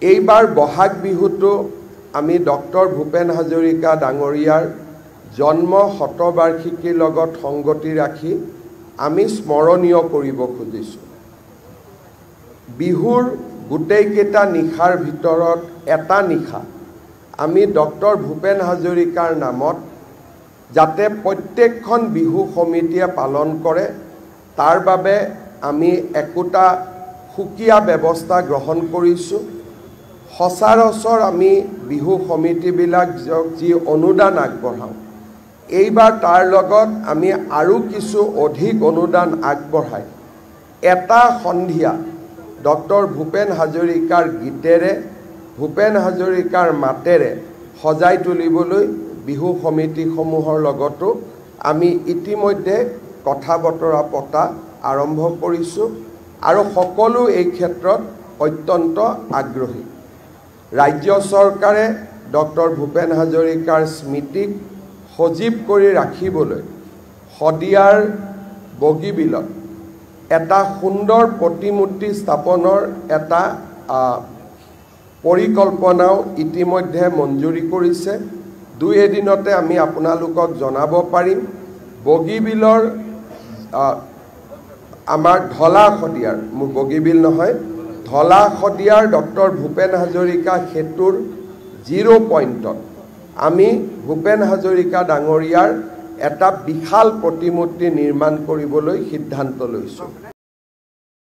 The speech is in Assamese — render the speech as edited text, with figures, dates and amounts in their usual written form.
এইবাৰ বহাগ বিহুটো আমি ডক্টৰ ভূপেন হাজৰিকা ডাঙৰীয়াৰ জন্ম শতবাৰ্ষিকীৰ লগত সংগতি ৰাখি আমি স্মৰণীয় কৰিব খুজিছোঁ। বিহুৰ গোটেইকেইটা নিশাৰ ভিতৰত এটা নিশা আমি ডক্টৰ ভূপেন হাজৰিকাৰ নামত যাতে প্ৰত্যেকখন বিহু সমিতিয়ে পালন কৰে তাৰ বাবে আমি একোটা সুকীয়া ব্যৱস্থা গ্ৰহণ কৰিছোঁ। সচৰাচৰ আমি বিহু সমিতিবিলাক যি অনুদান আগবঢ়াওঁ, এইবাৰ তাৰ লগত আমি আৰু কিছু অধিক অনুদান আগবঢ়াই এটা সন্ধিয়া ডক্টৰ ভূপেন হাজৰিকাৰ গীতেৰে, ভূপেন হাজৰিকাৰ মাতেৰে সজাই তুলিবলৈ বিহু সমিতিসমূহৰ লগতো আমি ইতিমধ্যে কথা বতৰা পতা আৰম্ভ কৰিছোঁ আৰু সকলো এই ক্ষেত্ৰত অত্যন্ত আগ্ৰহী। ৰাজ্য চৰকাৰে ডক্টৰ ভূপেন হাজৰিকাৰ স্মৃতিক সজীৱ কৰি ৰাখিবলৈ শদিয়াৰ বগীবিলত এটা সুন্দৰ প্ৰতিমূৰ্তি স্থাপনৰ এটা পৰিকল্পনাও ইতিমধ্যে মঞ্জুৰি কৰিছে। দুই এদিনতে আমি আপোনালোকক জনাব পাৰিম। বগীবিলৰ আমাৰ ঢলা শদিয়াৰ, মোৰ বগীবিল নহয়, ঢলা শদিয়াৰ ডক্টৰ ভূপেন হাজৰিকা সেতুৰ 0 পইণ্টত আমি ভূপেন হাজৰিকা ডাঙৰীয়াৰ এটা বিশাল প্ৰতিমূৰ্তি নিৰ্মাণ কৰিবলৈ সিদ্ধান্ত লৈছোঁ।